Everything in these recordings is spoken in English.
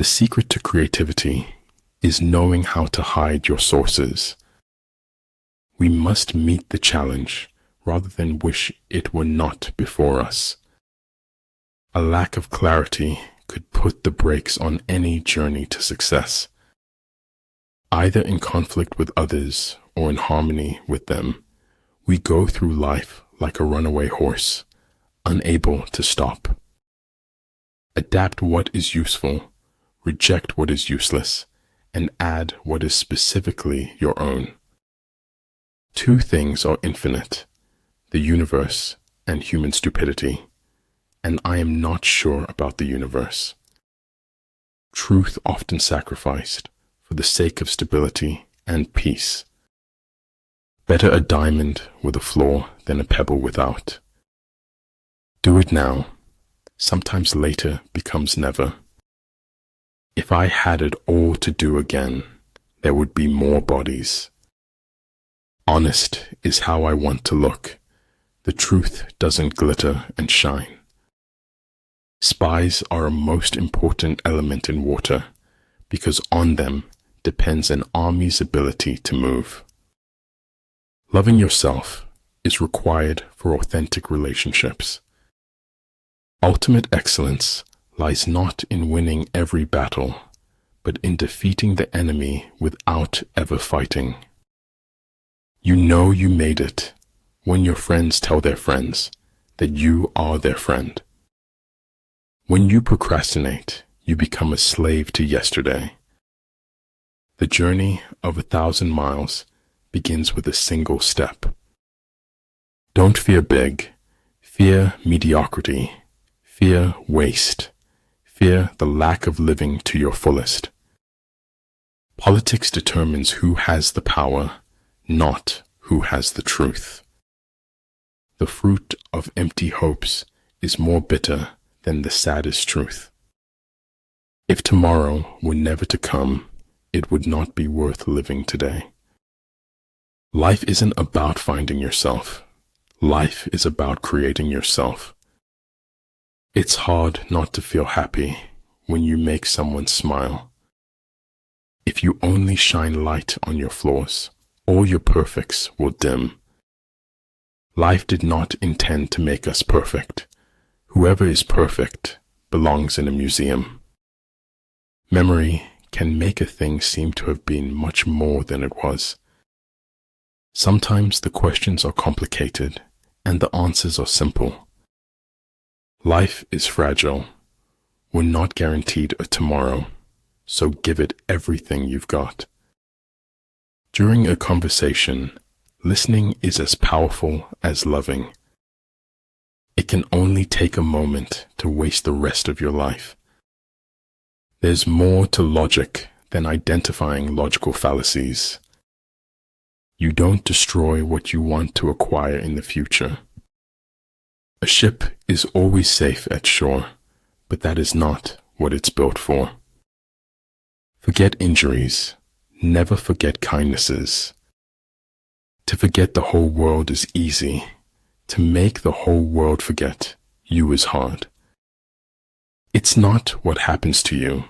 secret to creativity is knowing how to hide your sources. We must meet the challenge rather than wish it were not before us. A lack of clarity could put the brakes on any journey to success. Either in conflict with others or in harmony with them, we go through life like a runaway horse, unable to stop. Adapt what is useful, reject what is useless, and add what is specifically your own. Two things are infinite, the universe and human stupidity, and I am not sure about the universe. Truth often sacrificed for the sake of stability and peace. Better a diamond with a flaw than a pebble without. Do it now. Sometimes later becomes never. If I had it all to do again, there would be more bodies. Honest is how I want to look. The truth doesn't glitter and shine. Spies are a most important element in water because on them depends an army's ability to move. Loving yourself is required for authentic relationships. Ultimate excellence lies not in winning every battle, but in defeating the enemy without ever fighting. You know you made it when your friends tell their friends that you are their friend. When you procrastinate, you become a slave to yesterday. The journey of 1,000 miles begins with a single step. Don't fear big, fear mediocrity, fear waste, fear the lack of living to your fullest. Politics determines who has the power, not who has the truth. The fruit of empty hopes is more bitter than the saddest truth. If tomorrow were never to come, it would not be worth living today. Life isn't about finding yourself. Life is about creating yourself. It's hard not to feel happy when you make someone smile. If you only shine light on your flaws, all your perfects will dim. Life did not intend to make us perfect. Whoever is perfect belongs in a museum. Memory can make a thing seem to have been much more than it was. Sometimes the questions are complicated and the answers are simple. Life is fragile. We're not guaranteed a tomorrow, so give it everything you've got. During a conversation, listening is as powerful as loving. It can only take a moment to waste the rest of your life. There's more to logic than identifying logical fallacies. You don't destroy what you want to acquire in the future. A ship is always safe at shore, but that is not what it's built for. Forget injuries. Never forget kindnesses. To forget the whole world is easy. To make the whole world forget you is hard. It's not what happens to you,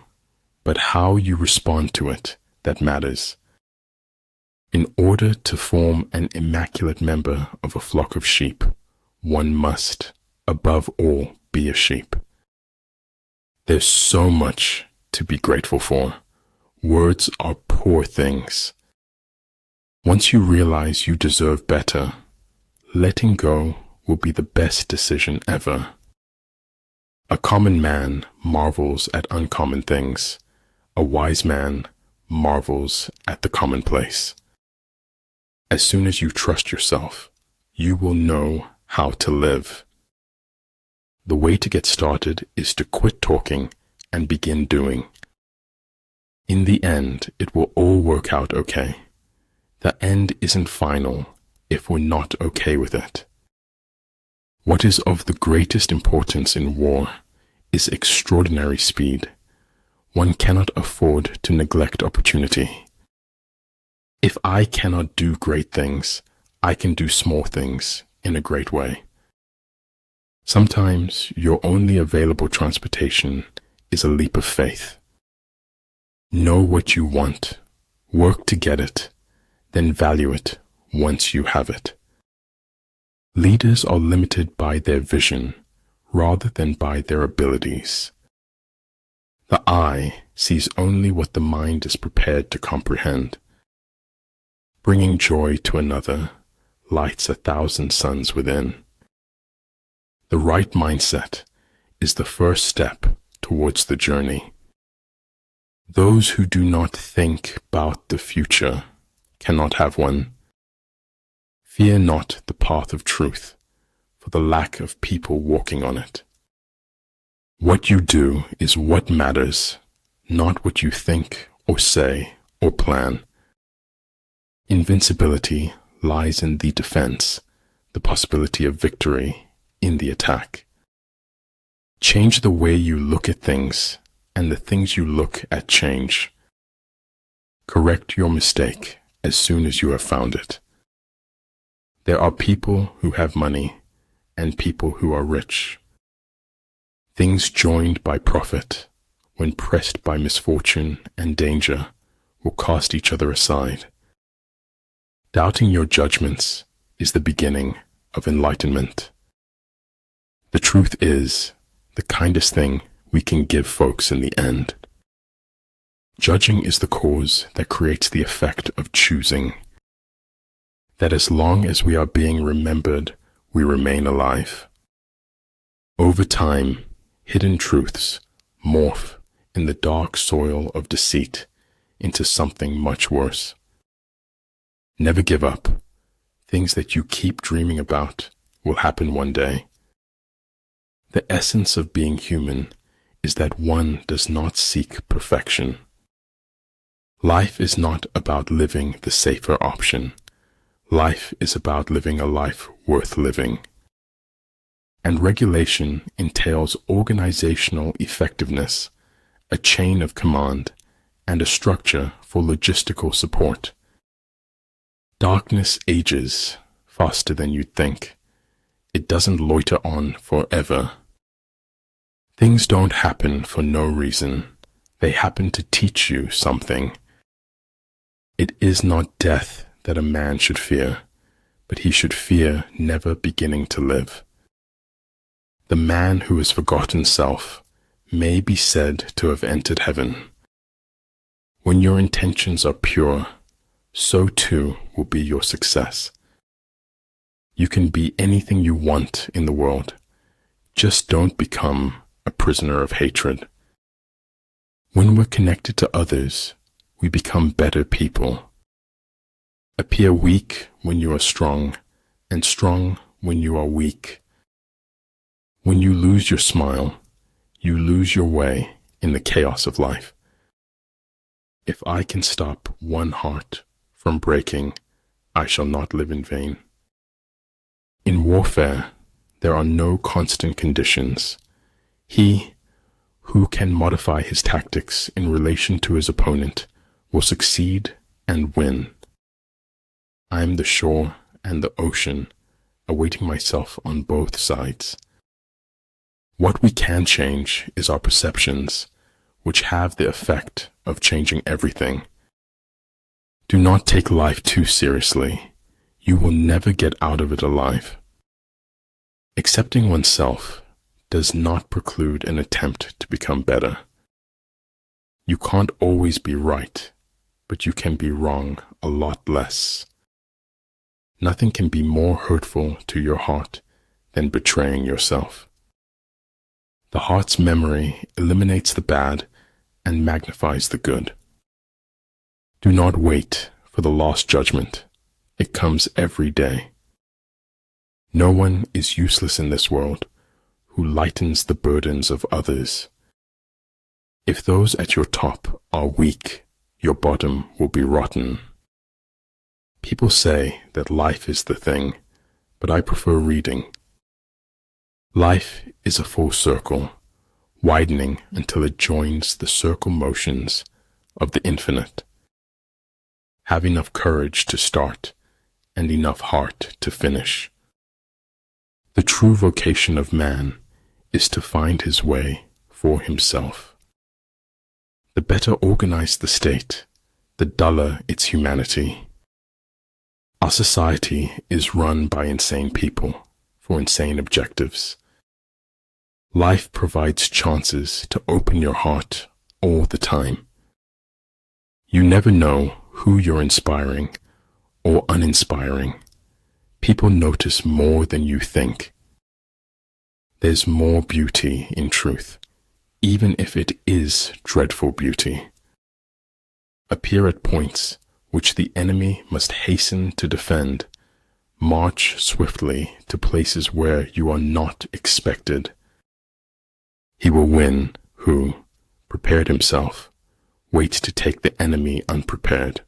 but how you respond to it that matters. In order to form an immaculate member of a flock of sheep, one must, above all, be a sheep. There's so much to be grateful for. Words are poor things. Once you realize you deserve better, letting go will be the best decision ever. A common man marvels at uncommon things. A wise man marvels at the commonplace. As soon as you trust yourself, you will know how to live. The way to get started is to quit talking and begin doing. In the end, it will all work out okay. The end isn't final if we're not okay with it. What is of the greatest importance in war is extraordinary speed. One cannot afford to neglect opportunity. If I cannot do great things, I can do small things in a great way. Sometimes your only available transportation is a leap of faith. Know what you want, work to get it, then value it once you have it. Leaders are limited by their vision rather than by their abilities. The eye sees only what the mind is prepared to comprehend. Bringing joy to another lights 1,000 suns within. The right mindset is the first step towards the journey. Those who do not think about the future cannot have one. Fear not the path of truth, for the lack of people walking on it. What you do is what matters, not what you think or say or plan. Invincibility lies in the defense, the possibility of victory in the attack. Change the way you look at things, and the things you look at change. Correct your mistake as soon as you have found it. There are people who have money and people who are rich. Things joined by profit, when pressed by misfortune and danger, will cast each other aside. Doubting your judgments is the beginning of enlightenment. The truth is the kindest thing we can give folks in the end. Judging is the cause that creates the effect of choosing. That as long as we are being remembered, we remain alive. Over time, hidden truths morph in the dark soil of deceit into something much worse. Never give up. Things that you keep dreaming about will happen one day. The essence of being human is that one does not seek perfection. Life is not about living the safer option. Life is about living a life worth living. And regulation entails organizational effectiveness, a chain of command, and a structure for logistical support. Darkness ages faster than you'd think. It doesn't loiter on forever. Things don't happen for no reason. They happen to teach you something. It is not death that a man should fear, but he should fear never beginning to live. The man who has forgotten self may be said to have entered heaven. When your intentions are pure, so too will be your success. You can be anything you want in the world. Just don't become a prisoner of hatred. When we're connected to others, we become better people. Appear weak when you are strong, and strong when you are weak. When you lose your smile, you lose your way in the chaos of life. If I can stop one heart from breaking, I shall not live in vain. In warfare, there are no constant conditions. He who can modify his tactics in relation to his opponent will succeed and win. I am the shore and the ocean, awaiting myself on both sides. What we can change is our perceptions, which have the effect of changing everything. Do not take life too seriously. You will never get out of it alive. Accepting oneself does not preclude an attempt to become better. You can't always be right, but you can be wrong a lot less. Nothing can be more hurtful to your heart than betraying yourself. The heart's memory eliminates the bad and magnifies the good. Do not wait for the last judgment. It comes every day. No one is useless in this world who lightens the burdens of others. If those at your top are weak, your bottom will be rotten. People say that life is the thing, but I prefer reading. Life is a full circle, widening until it joins the circle motions of the infinite. Have enough courage to start and enough heart to finish. The true vocation of man is to find his way for himself. The better organized the state, the duller its humanity. Our society is run by insane people for insane objectives. Life provides chances to open your heart all the time. You never know who you're inspiring or uninspiring. People notice more than you think. There's more beauty in truth, even if it is dreadful beauty. Appear at points which the enemy must hasten to defend. March swiftly to places where you are not expected. He will win who, prepared himself, waits to take the enemy unprepared.